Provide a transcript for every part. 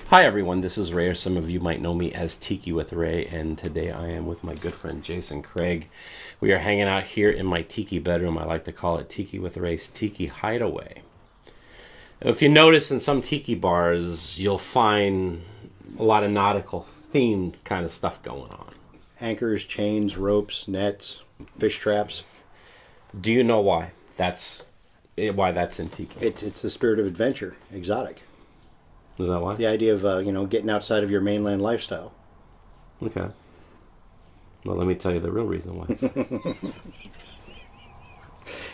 Hi everyone, this is Ray, or some of you might know me as Tiki with Ray, and today I am with my good friend Jason Craig. We are hanging out here in my tiki bedroom. I like to call it Tiki with Ray's Tiki Hideaway. If you notice in some tiki bars, you'll find a lot of nautical themed kind of stuff going on. Anchors, chains, ropes, nets, fish traps. Do you know why? Why that's in tiki? It's the spirit of adventure, exotic. Is that why? The idea of getting outside of your mainland lifestyle. Okay. Well, let me tell you the real reason why.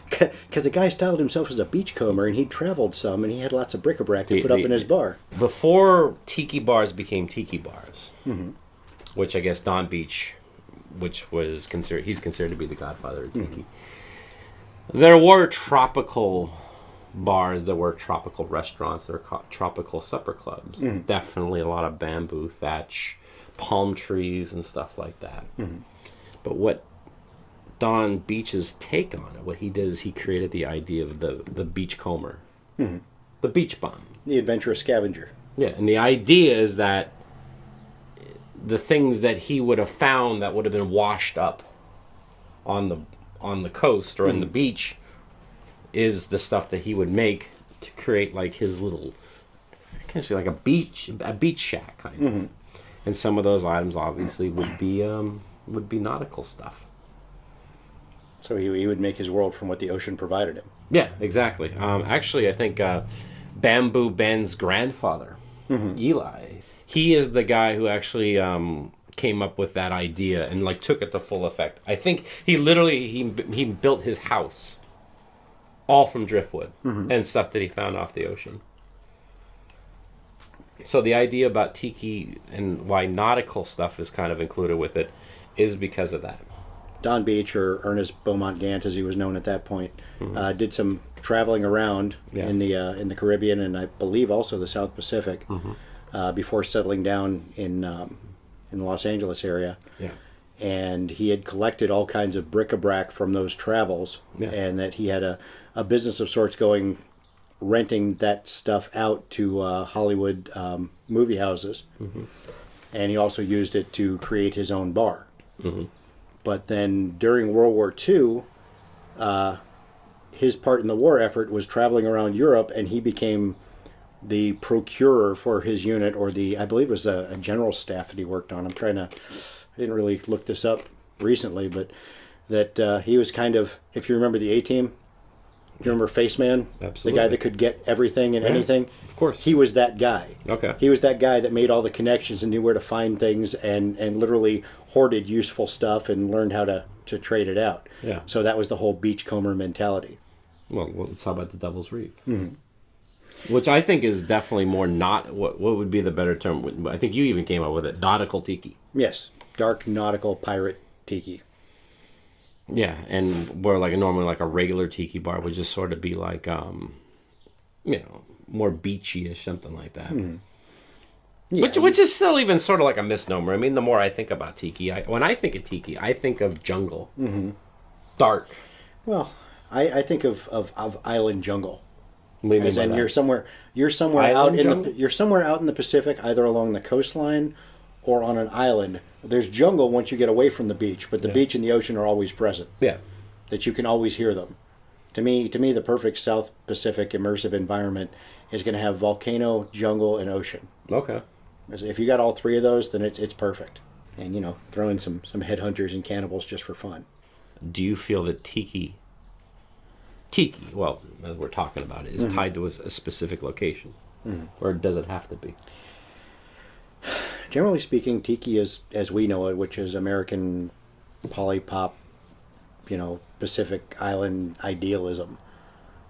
Because the guy styled himself as a beachcomber, and he traveled some, and he had lots of bric-a-brac to put up in his bar. Before tiki bars became tiki bars, which I guess Don Beach, he's considered to be the godfather of tiki. There were tropical bars, there were tropical restaurants, there were tropical supper clubs. Definitely a lot of bamboo, thatch, palm trees, and stuff like that. But what Don Beach's take on it, what he did is he created the idea of the beachcomber, the beach bum. The adventurous scavenger. Yeah, and the idea is that the things that he would have found that would have been washed up on the coast or on the beach is the stuff that he would make to create like his little, I can say like a beach shack kind of. And some of those items obviously would be nautical stuff. So he would make his world from what the ocean provided him. Yeah, exactly. Actually, I think Bamboo Ben's grandfather, Eli, he is the guy who actually came up with that idea and like took it to full effect. I think he literally he built his house all from driftwood and stuff that he found off the ocean. So the idea about tiki and why nautical stuff is kind of included with it is because of that. Don Beach, or Ernest Beaumont Gant, as he was known at that point, did some traveling around in the Caribbean and I believe also the South Pacific before settling down in the Los Angeles area. Yeah. And he had collected all kinds of bric-a-brac from those travels, and that he had a business of sorts going, renting that stuff out to Hollywood movie houses. And he also used it to create his own bar. But then during World War II, his part in the war effort was traveling around Europe, and he became the procurer for his unit, or I believe it was a general staff that he worked on. I didn't really look this up recently, but that he was kind of, if you remember the A-Team, do you remember Faceman? Absolutely. The guy that could get everything and anything? Of course. He was that guy. Okay. He was that guy that made all the connections and knew where to find things and literally hoarded useful stuff and learned how to trade it out. Yeah. So that was the whole beachcomber mentality. Well, let's talk about the Devil's Reef. Which I think is definitely more not, what would be the better term? I think you even came up with it, nautical tiki. Yes. Dark nautical pirate tiki. Yeah, and where normally like a regular tiki bar would just sort of be like, more beachy-ish, something like that. Yeah, which is still even sort of like a misnomer. I mean, the more I think about tiki, when I think of tiki, I think of jungle, dark. Well, I think of island jungle. What do you mean As by in that? you're somewhere Island you're somewhere out in the Pacific, either along the coastline or on an island. There's jungle once you get away from the beach, but the beach and the ocean are always present. Yeah. That you can always hear them. To me, the perfect South Pacific immersive environment is going to have volcano, jungle, and ocean. Okay. If you got all three of those, then it's perfect. And throw in some headhunters and cannibals just for fun. Do you feel that tiki, well, as we're talking about it, is tied to a specific location? Or does it have to be? Generally speaking, tiki is, as we know it, which is American polypop, Pacific Island idealism.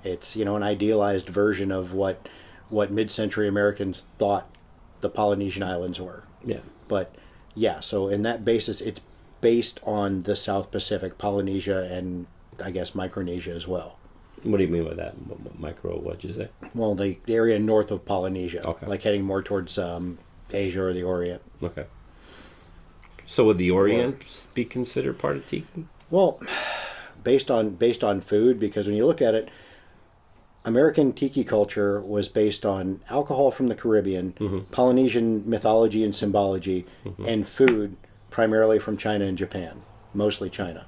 It's, an idealized version of what mid-century Americans thought the Polynesian islands were. Yeah. But, yeah, so in that basis, it's based on the South Pacific, Polynesia, and I guess Micronesia as well. What do you mean by that? Micro, what'd you say? Well, the area north of Polynesia. Okay. Like heading more towards Asia or the Orient. Okay. So would the Orient be considered part of tiki? Well, based on food, because when you look at it, American tiki culture was based on alcohol from the Caribbean, Polynesian mythology and symbology, and food primarily from China and Japan, mostly China.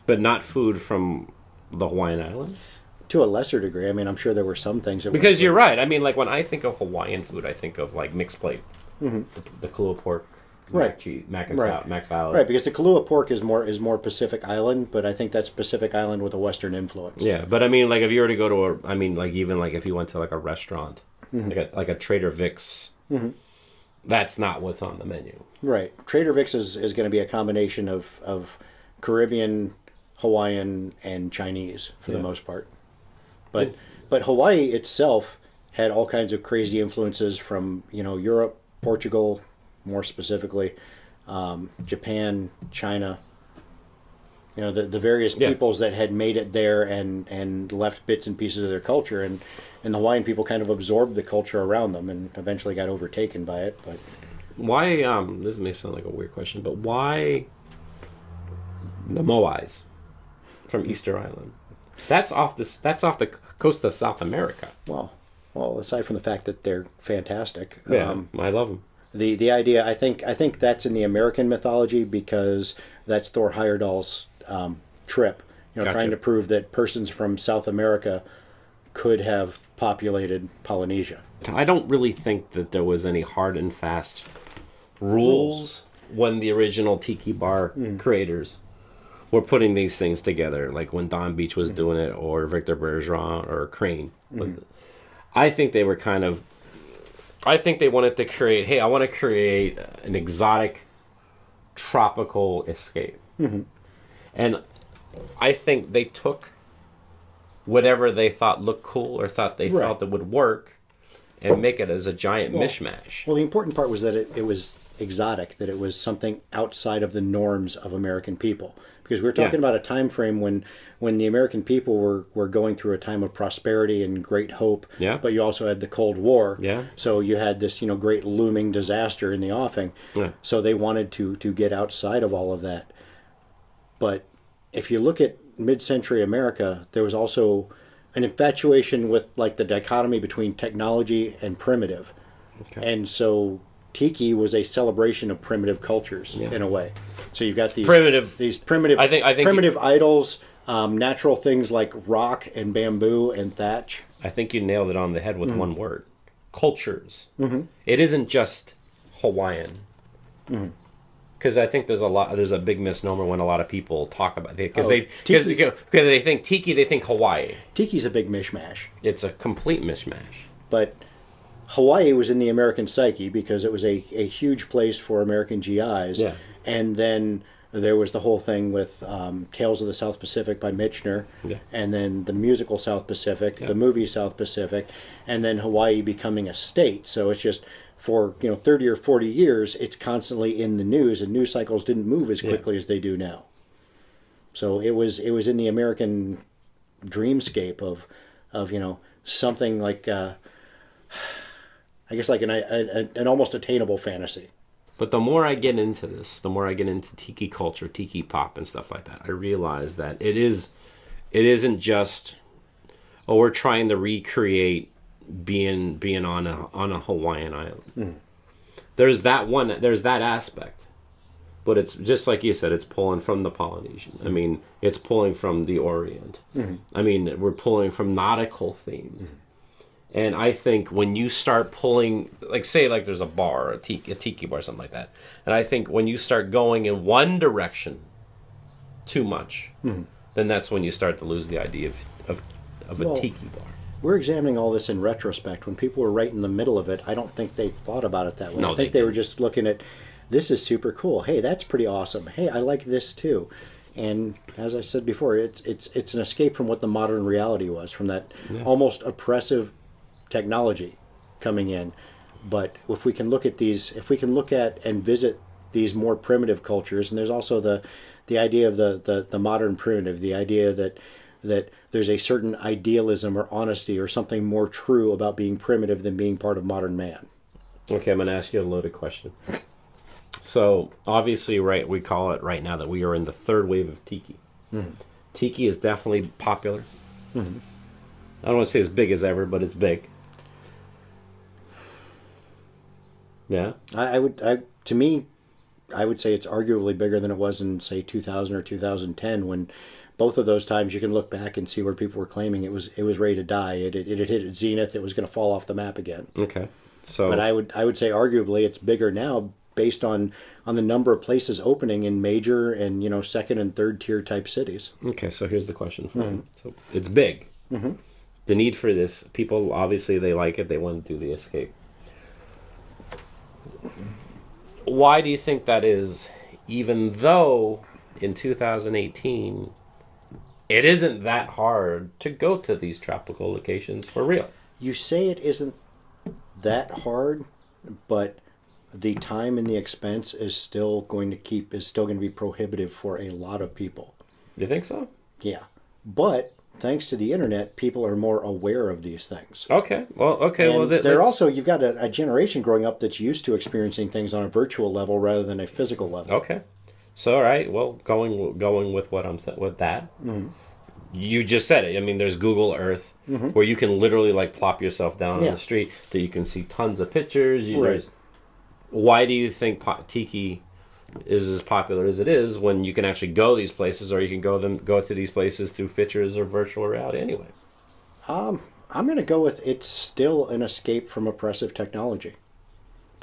But not food from the Hawaiian Islands? To a lesser degree. I mean, I'm sure there were some things that because you're right. I mean, like when I think of Hawaiian food, I think of like mixed plate, the Kahlua pork, Right. mac salad. Right, because the Kahlua pork is more Pacific Island, but I think that's Pacific Island with a Western influence. Yeah, but I mean, like if you were to go to even like if you went to like a restaurant, like a Trader Vic's, that's not what's on the menu. Right. Trader Vic's is going to be a combination of Caribbean, Hawaiian, and Chinese for the most part. But Hawaii itself had all kinds of crazy influences from, Europe, Portugal, more specifically, Japan, China. The various peoples that had made it there and left bits and pieces of their culture, and the Hawaiian people kind of absorbed the culture around them and eventually got overtaken by it. But why? This may sound like a weird question, but why the Moais from Easter Island? That's off the coast of South America. Well, aside from the fact that they're fantastic, I love them. The idea, I think that's in the American mythology because that's Thor Heyerdahl's trip, Gotcha. trying to prove that persons from South America could have populated Polynesia. I don't really think that there was any hard and fast rules when the original Tiki Bar creators were putting these things together, like when Don Beach was doing it, or Victor Bergeron, or Crane. I think they were I think they wanted to create, I want to create an exotic, tropical escape. And I think they took whatever they thought looked cool or thought they felt that would work and make it as a giant mishmash. Well, the important part was that it was exotic, that it was something outside of the norms of American people. Because we're talking about a time frame when the American people were going through a time of prosperity and great hope. Yeah. But you also had the Cold War. Yeah. So you had this, great looming disaster in the offing. Yeah. So they wanted to get outside of all of that. But if you look at mid-century America, there was also an infatuation with like the dichotomy between technology and primitive. Okay. And so Tiki was a celebration of primitive cultures in a way. So you've got these primitive I think primitive idols, natural things like rock and bamboo and thatch. I think you nailed it on the head with one word: cultures. It isn't just Hawaiian. Because I think there's a big misnomer when a lot of people talk about it because they think Tiki, they think Hawaii. Tiki's a big mishmash. It's a complete mishmash. But Hawaii was in the American psyche because it was a huge place for American GIs. Yeah. And then there was the whole thing with Tales of the South Pacific by Michener, and then the musical South Pacific, the movie South Pacific, and then Hawaii becoming a state. So it's just for 30 or 40 years, it's constantly in the news, and news cycles didn't move as quickly as they do now. So it was in the American dreamscape of something like I guess like an almost attainable fantasy. But the more I get into this, the more I get into Tiki culture, Tiki pop, and stuff like that, I realize that it isn't just, we're trying to recreate being on a Hawaiian island. There's that aspect, but it's just like you said, it's pulling from the Polynesian. I mean, it's pulling from the Orient. I mean, we're pulling from nautical themes. And I think when you start pulling, like say like there's a bar, a tiki bar, something like that, and I think when you start going in one direction too much, then that's when you start to lose the idea of a tiki bar. We're examining all this in retrospect. When people were right in the middle of it, I don't think they thought about it that way. No, I think they were just looking at, this is super cool. Hey, that's pretty awesome. Hey, I like this too. And as I said before, it's an escape from what the modern reality was, from that almost oppressive technology coming in. But if we can look at and visit these more primitive cultures, and there's also the idea of the modern primitive, the idea that there's a certain idealism or honesty or something more true about being primitive than being part of modern man. Okay, I'm going to ask you a loaded question. So obviously, right, we call it right now that we are in the third wave of Tiki. Tiki is definitely popular. I don't want to say as big as ever, but it's big. Yeah. To me, I would say it's arguably bigger than it was in, say, 2000 or 2010, when both of those times you can look back and see where people were claiming it was ready to die. It had hit its zenith. It was going to fall off the map again. Okay. So, but I would say arguably it's bigger now based on the number of places opening in major and second and third tier type cities. Okay, so here's the question for you. So it's big. Mm-hmm. The need for this, people obviously they like it. They want to do the escape. Why do you think that is? Even though in 2018, it isn't that hard to go to these tropical locations for real. You say it isn't that hard, but the time and the expense is still going to be prohibitive for a lot of people. You think so? Yeah. But thanks to the internet, people are more aware of these things. Okay. Well, they're also, you've got a generation growing up that's used to experiencing things on a virtual level rather than a physical level. Okay. So, all right. Well, going with what I'm saying with that. Mm-hmm. You just said it. I mean, there's Google Earth, mm-hmm. where you can literally plop yourself down on the street, that you can see tons of pictures. Right. Why do you think Tiki is as popular as it is when you can actually go these places, or you can go to these places through pictures or virtual reality anyway? I'm going to go with it's still an escape from oppressive technology.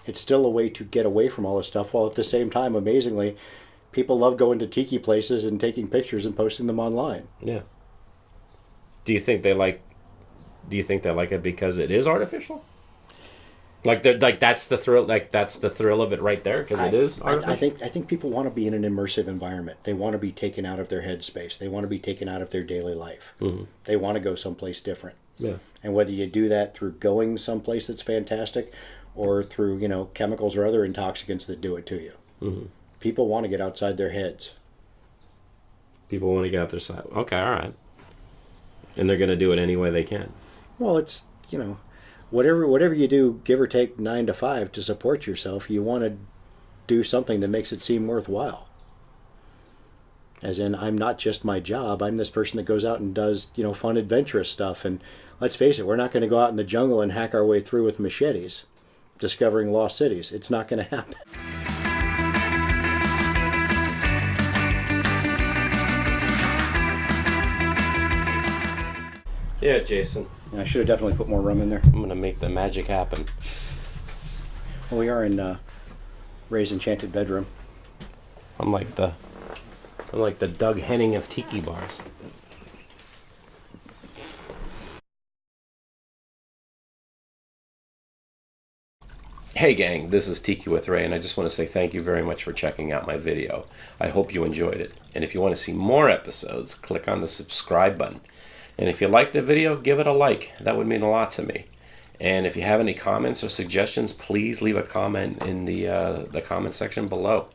It's still a way to get away from all this stuff, while at the same time, amazingly, people love going to tiki places and taking pictures and posting them online. Yeah. Do you think they like it because it is artificial? That's the thrill. That's the thrill of it right there, because it is artificial? I think people want to be in an immersive environment. They want to be taken out of their headspace. They want to be taken out of their daily life. Mm-hmm. They want to go someplace different. Yeah. And whether you do that through going someplace that's fantastic, or through chemicals or other intoxicants that do it to you, mm-hmm. people want to get outside their heads. People want to get out their side. Okay, all right. And they're going to do it any way they can. Well, it's whatever you do, give or take 9 to 5 to support yourself, you want to do something that makes it seem worthwhile. As in, I'm not just my job. I'm this person that goes out and does, fun, adventurous stuff. And let's face it, we're not going to go out in the jungle and hack our way through with machetes, discovering lost cities. It's not going to happen. Yeah, Jason. I should have definitely put more rum in there. I'm going to make the magic happen. Well, we are in Ray's enchanted bedroom. I'm like the Doug Henning of tiki bars. Hey gang, this is Tiki with Ray, and I just want to say thank you very much for checking out my video. I hope you enjoyed it. And if you want to see more episodes, click on the subscribe button. And if you liked the video, give it a like. That would mean a lot to me. And if you have any comments or suggestions, please leave a comment in the comment section below.